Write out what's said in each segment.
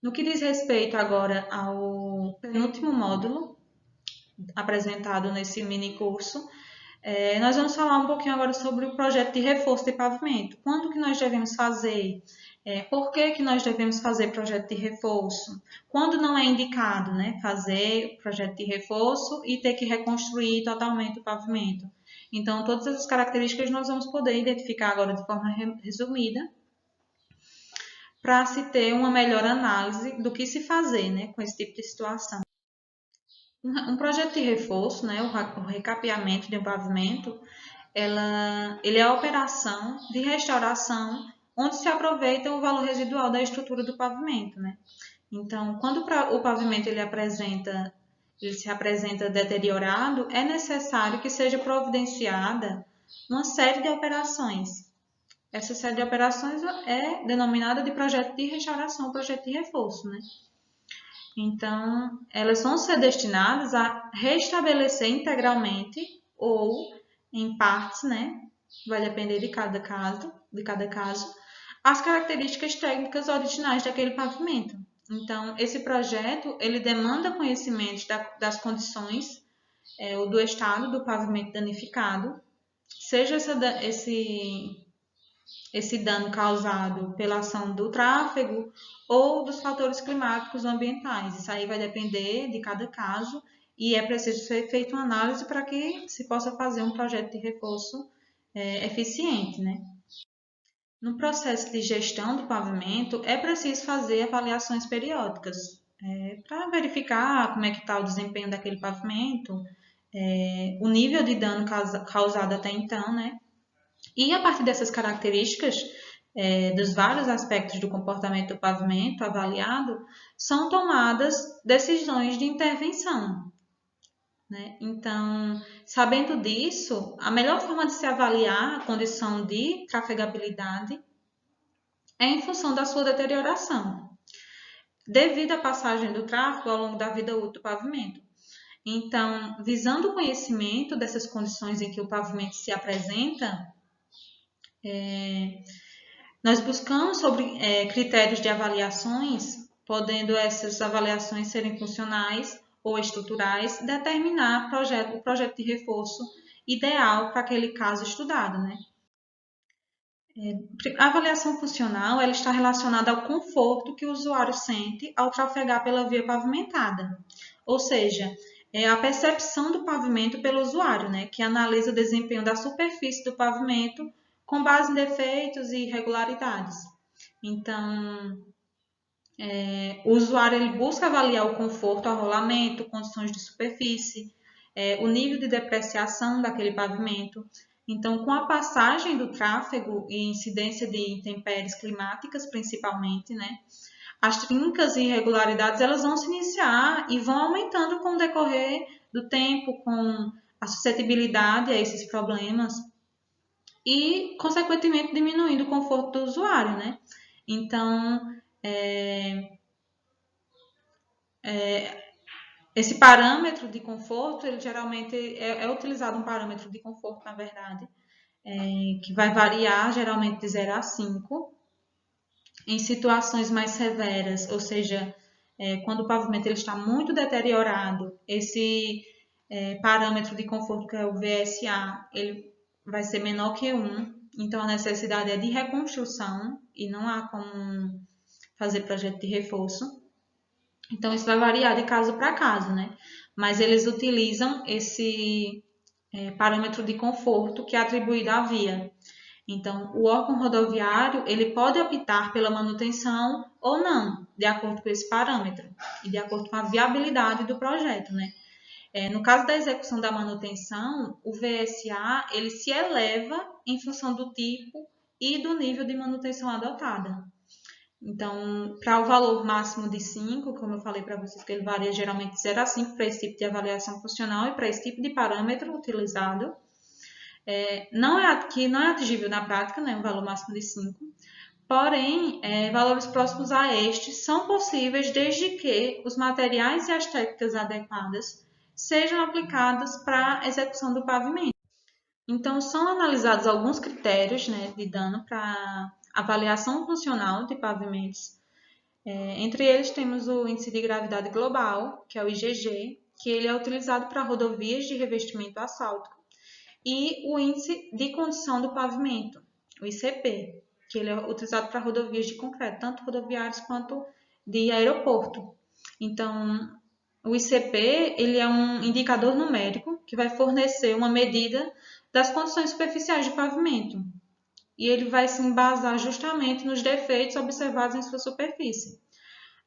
No que diz respeito agora ao penúltimo módulo apresentado nesse mini curso, nós vamos falar um pouquinho agora sobre o projeto de reforço de pavimento. Quando que nós devemos fazer? Por que nós devemos fazer projeto de reforço? Quando não é indicado, né, fazer projeto de reforço e ter que reconstruir totalmente o pavimento. Então, todas essas características nós vamos poder identificar agora de forma resumida para se ter uma melhor análise do que se fazer, né, com esse tipo de situação. Um projeto de reforço, né, o recapeamento de um pavimento, ele é a operação de restauração onde se aproveita o valor residual da estrutura do pavimento, né? Então, quando o pavimento ele se apresenta deteriorado, é necessário que seja providenciada uma série de operações. Essa série de operações é denominada de projeto de restauração, projeto de reforço, né? Então, elas vão ser destinadas a restabelecer integralmente ou em partes, né? Vai depender de cada caso, as características técnicas originais daquele pavimento. Então, esse projeto, ele demanda conhecimento das condições ou do estado do pavimento danificado, seja esse dano causado pela ação do tráfego ou dos fatores climáticos ou ambientais. Isso aí vai depender de cada caso e é preciso ser feita uma análise para que se possa fazer um projeto de reforço eficiente, né? No processo de gestão do pavimento, é preciso fazer avaliações periódicas para verificar como é que está o desempenho daquele pavimento, o nível de dano causado até então, né? E a partir dessas características, dos vários aspectos do comportamento do pavimento avaliado, são tomadas decisões de intervenção, né? Então, sabendo disso, a melhor forma de se avaliar a condição de trafegabilidade é em função da sua deterioração, devido à passagem do tráfego ao longo da vida útil do pavimento. Então, visando o conhecimento dessas condições em que o pavimento se apresenta, nós buscamos sobre critérios de avaliações, podendo essas avaliações serem funcionais ou estruturais, determinar o projeto de reforço ideal para aquele caso estudado, né? A avaliação funcional ela está relacionada ao conforto que o usuário sente ao trafegar pela via pavimentada, ou seja, é a percepção do pavimento pelo usuário, né, que analisa o desempenho da superfície do pavimento com base em defeitos e irregularidades. Então, o usuário ele busca avaliar o conforto ao rolamento, condições de superfície, o nível de depreciação daquele pavimento. Então, com a passagem do tráfego e incidência de intempéries climáticas, principalmente, né, as trincas e irregularidades elas vão se iniciar e vão aumentando com o decorrer do tempo, com a suscetibilidade a esses problemas e, consequentemente, diminuindo o conforto do usuário, né? Então, esse parâmetro de conforto, ele geralmente é utilizado um parâmetro de conforto, na verdade, que vai variar geralmente de 0 a 5. Em situações mais severas, ou seja, quando o pavimento ele está muito deteriorado, esse parâmetro de conforto, que é o VSA, ele vai ser menor que 1. Então, a necessidade é de reconstrução e não há como fazer projeto de reforço. Então, isso vai variar de caso para caso, né? Mas eles utilizam esse parâmetro de conforto que é atribuído à via. Então, o órgão rodoviário ele pode optar pela manutenção ou não, de acordo com esse parâmetro e de acordo com a viabilidade do projeto, né? No caso da execução da manutenção, o VSA ele se eleva em função do tipo e do nível de manutenção adotada. Então, para o valor máximo de 5, como eu falei para vocês, que ele varia geralmente de 0 a 5 para esse tipo de avaliação funcional e para esse tipo de parâmetro utilizado, não é atingível na prática, né, um valor máximo de 5, porém, valores próximos a estes são possíveis desde que os materiais e as técnicas adequadas sejam aplicadas para a execução do pavimento. Então, são analisados alguns critérios, né, de dano para avaliação funcional de pavimentos Entre eles temos o Índice de Gravidade Global, que é o IgG, que ele é utilizado para rodovias de revestimento asfáltico, e o Índice de Condição do Pavimento, o ICP, que ele é utilizado para rodovias de concreto, tanto rodoviárias quanto de aeroporto. Então, o ICP ele é um indicador numérico que vai fornecer uma medida das condições superficiais de pavimento. E ele vai se embasar justamente nos defeitos observados em sua superfície.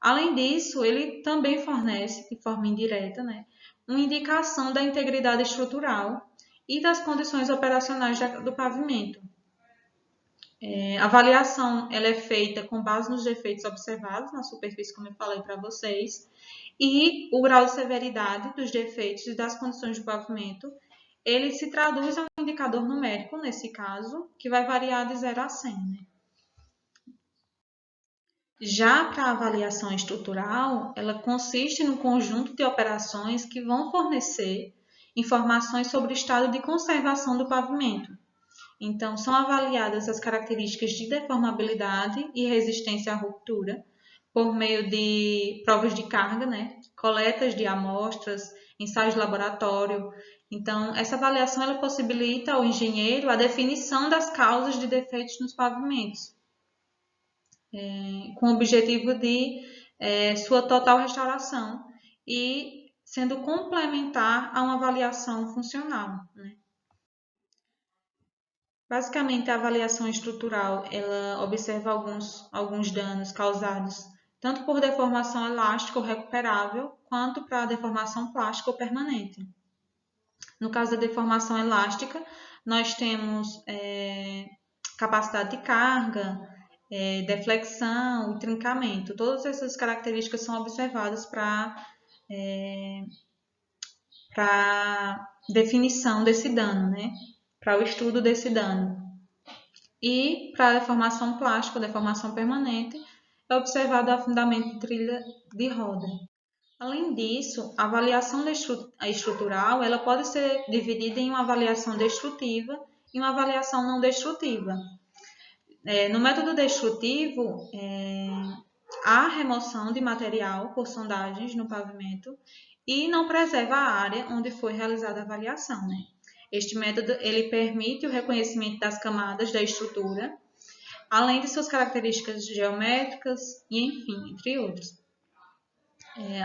Além disso, ele também fornece, de forma indireta, uma indicação da integridade estrutural e das condições operacionais do pavimento. A avaliação ela é feita com base nos defeitos observados na superfície, como eu falei para vocês, e o grau de severidade dos defeitos e das condições do pavimento, ele se traduz a um indicador numérico, nesse caso, que vai variar de 0 a 100. Já para a avaliação estrutural, ela consiste no conjunto de operações que vão fornecer informações sobre o estado de conservação do pavimento. Então, são avaliadas as características de deformabilidade e resistência à ruptura por meio de provas de carga, coletas de amostras, ensaios de laboratório. Então, essa avaliação ela possibilita ao engenheiro a definição das causas de defeitos nos pavimentos, com o objetivo de sua total restauração e sendo complementar a uma avaliação funcional. Basicamente, a avaliação estrutural ela observa alguns danos causados tanto por deformação elástica ou recuperável, quanto para deformação plástica ou permanente. No caso da deformação elástica, nós temos capacidade de carga, deflexão e trincamento. Todas essas características são observadas para definição desse dano, para o estudo desse dano. E para a deformação plástica, ou deformação permanente, é observado o afundamento de trilha de roda. Além disso, a avaliação estrutural ela pode ser dividida em uma avaliação destrutiva e uma avaliação não destrutiva. No método destrutivo, há remoção de material por sondagens no pavimento e não preserva a área onde foi realizada a avaliação. Este método ele permite o reconhecimento das camadas da estrutura, além de suas características geométricas e, enfim, entre outros.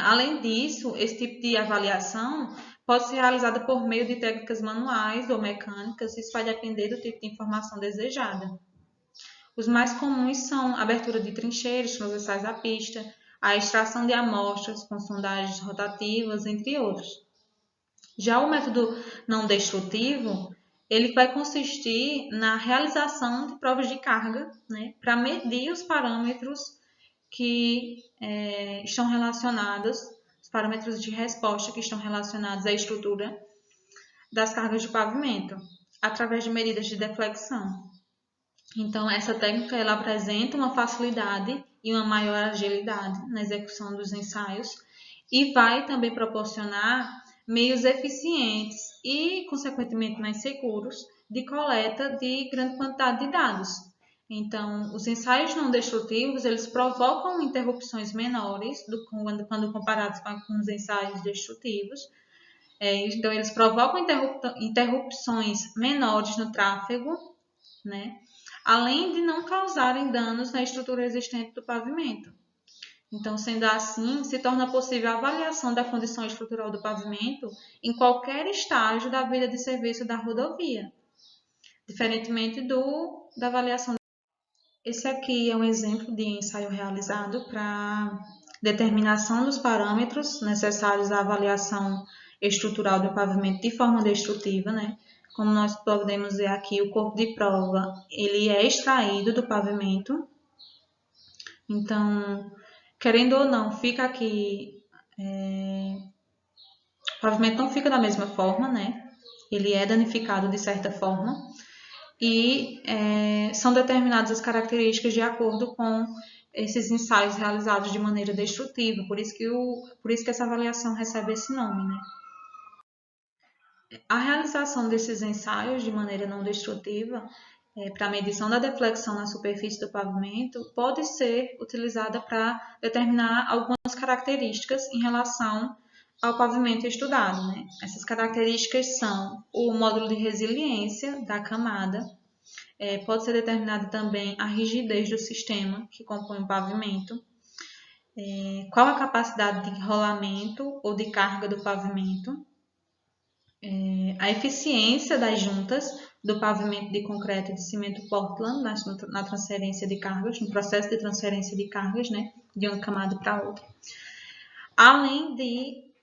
Além disso, esse tipo de avaliação pode ser realizada por meio de técnicas manuais ou mecânicas, isso vai depender do tipo de informação desejada. Os mais comuns são a abertura de trincheiras transversais à pista, a extração de amostras com sondagens rotativas, entre outros. Já o método não destrutivo, ele vai consistir na realização de provas de carga, para medir os parâmetros que estão relacionados, os parâmetros de resposta que estão relacionados à estrutura das cargas de pavimento, através de medidas de deflexão. Então, essa técnica ela apresenta uma facilidade e uma maior agilidade na execução dos ensaios e vai também proporcionar meios eficientes e, consequentemente, mais seguros de coleta de grande quantidade de dados. Então, os ensaios não destrutivos, eles provocam interrupções menores quando comparados com os ensaios destrutivos. Então, eles provocam interrupções menores no tráfego, além de não causarem danos na estrutura existente do pavimento. Então, sendo assim, se torna possível a avaliação da condição estrutural do pavimento em qualquer estágio da vida de serviço da rodovia, diferentemente da avaliação. Esse aqui é um exemplo de ensaio realizado para determinação dos parâmetros necessários à avaliação estrutural do pavimento de forma destrutiva, Como nós podemos ver aqui, o corpo de prova, ele é extraído do pavimento. Então, querendo ou não, fica aqui... O pavimento não fica da mesma forma, Ele é danificado de certa forma. E são determinadas as características de acordo com esses ensaios realizados de maneira destrutiva. Por isso que essa avaliação recebe esse nome, A realização desses ensaios de maneira não destrutiva, para a medição da deflexão na superfície do pavimento pode ser utilizada para determinar algumas características em relação ao pavimento estudado, né? Essas características são o módulo de resiliência da camada, pode ser determinada também a rigidez do sistema que compõe o pavimento, qual a capacidade de rolamento ou de carga do pavimento, a eficiência das juntas do pavimento de concreto e de cimento Portland na transferência de cargas, no processo de transferência de cargas, né, de uma camada para outra, além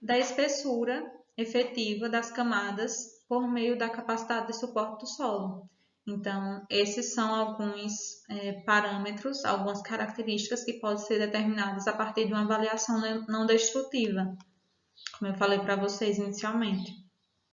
da espessura efetiva das camadas por meio da capacidade de suporte do solo. Então, esses são alguns parâmetros, algumas características que podem ser determinadas a partir de uma avaliação não destrutiva, como eu falei para vocês inicialmente.